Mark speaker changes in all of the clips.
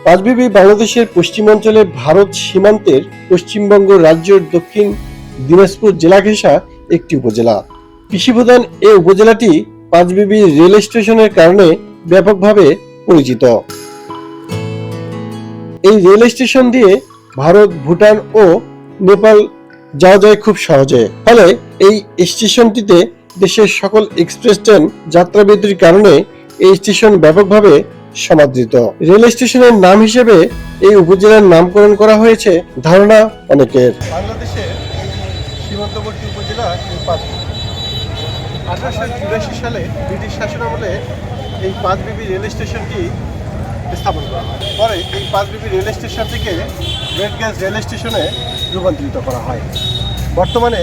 Speaker 1: পাঁচবিবি বাংলাদেশের পশ্চিমাঞ্চলে ভারত সীমান্তের পশ্চিমবঙ্গ রাজ্যের দক্ষিণ দিনাজপুর জেলা ঘেঁষা একটি উপজেলা। কৃষিপ্রধান এই উপজেলাটি পাঁচবিবি রেল স্টেশনের কারণে ব্যাপকভাবে পরিচিত। এই রেল স্টেশন দিয়ে ভারত, ভুটান ও নেপাল যাওয়া যায় খুব সহজে। ফলে এই স্টেশনটিতে দেশের সকল এক্সপ্রেস ট্রেন যাত্রাবিরতির কারণে এই স্টেশন ব্যাপকভাবে সমাদৃত। রেল স্টেশনের নাম হিসেবে এই উপজেলার নামকরণ করা হয়েছে ধারণা অনেকের। বাংলাদেশের সীমান্তবর্তী উপজেলা এই পাঁচবিবি। 1884 সালে ব্রিটিশ শাসনামলে এই পাঁচবিবি রেল স্টেশনটি স্থাপন করা হয়। পরে এই পাঁচবিবি রেল স্টেশন থেকে রেড গ্যাস রেল স্টেশনে রূপান্তরিত করা হয়। বর্তমানে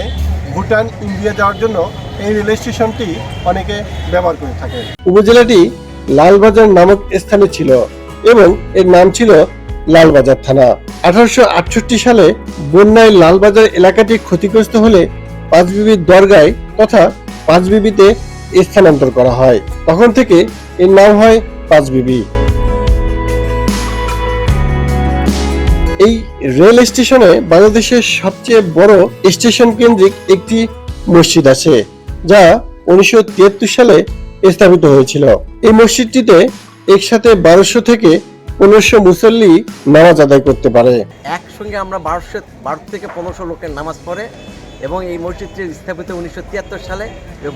Speaker 1: ভুটান, ইন্ডিয়া যাওয়ার জন্য এই রেল স্টেশনটি অনেকে ব্যবহার করে থাকে। উপজেলাটি লালবাজার নামক স্থানে ছিল এবং এর নাম ছিল লালবাজার থানা। 1868 সালে বন্যায় লালবাজার এলাকাটি ক্ষতিগ্রস্ত হলে পাঁচবিবির দরগায় তথা পাঁচবিবিতে স্থানান্তর করা হয়। তখন থেকে এর নাম হয় পাঁচবিবি। এই রেল স্টেশনে বাংলাদেশের সবচেয়ে বড় স্টেশন কেন্দ্রিক একটি মসজিদ আছে, যা 1973 সালে স্থাপিত হয়েছিল। এই মসজিদটিতে একসাথে 1200 থেকে 1500 মুসল্লি নামাজ আদায় করতে পারে।
Speaker 2: একসঙ্গে আমরা 12 থেকে 1500 লোকের নামাজ পড়ে এবং এই মসজিদটি স্থাপিত 1973 সালে।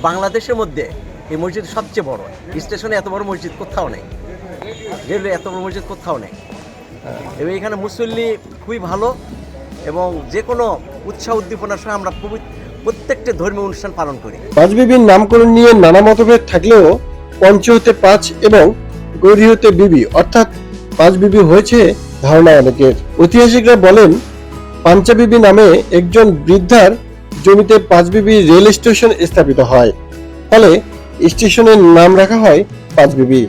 Speaker 2: বাংলাদেশের মধ্যে এই মসজিদ সবচেয়ে বড়। স্টেশনে এত বড় মসজিদ কোথাও নেই, রেলওয়ে এত বড় মসজিদ কোথাও নেই। এবং এখানে মুসল্লি খুবই ভালো এবং যে কোনো উৎসাহ উদ্দীপনার সঙ্গে আমরা প্রত্যেকটা ধর্মীয় অনুষ্ঠান পালন করি।
Speaker 1: পাঁচবিবির নামকরণ নিয়ে নানা মতভেদ থাকলেও পঞ্চ হতে পাঁচ এবং গৌরী হতে বিবি অর্থাৎ পাঁচবিবি হয়েছে ধারণা অনেকের। ঐতিহাসিকরা বলেন, পাঞ্চাবিবি নামে একজন বৃদ্ধার জমিতে পাঁচবিবি রেল স্টেশন স্থাপিত হয়, ফলে স্টেশনের নাম রাখা হয় পাঁচবিবি।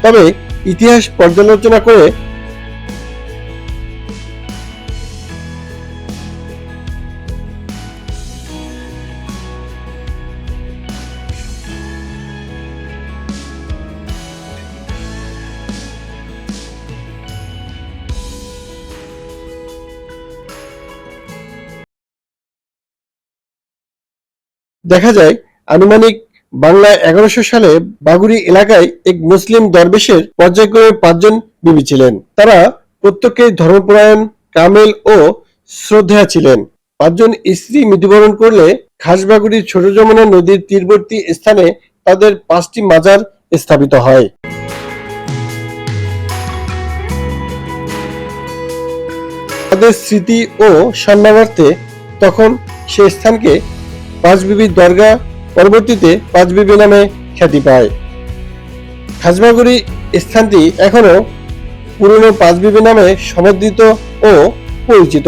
Speaker 1: তবে ইতিহাস পর্যালোচনা করে দেখা যায় আনুমানিক বাংলায় 1100 সালে বাগুড়ি এলাকায় এক মুসলিম দরবেশের পর্যায়ক্রমে 5 জন বিবি ছিলেন। তারা প্রত্যেকেই ধর্মপরায়ণ, কামেল ও শ্রদ্ধেয়া ছিলেন। 5 জন স্ত্রী মৃত্যুবরণ করলে খাসবাগুড়ির ছোট যমুনা নদীর তীরবর্তী স্থানে তাদের 5টি মাজার স্থাপিত হয়। তাদের স্মৃতি ও সম্মানার্থে তখন সে স্থানকে পাঁচবিবির দরগা, পরবর্তীতে পাঁচবিবি নামে খ্যাতি পায়। খাসবাগুড়ি স্থানটি এখনো পুরনো পাঁচবিবি নামে সমৃদ্ধ ও পরিচিত।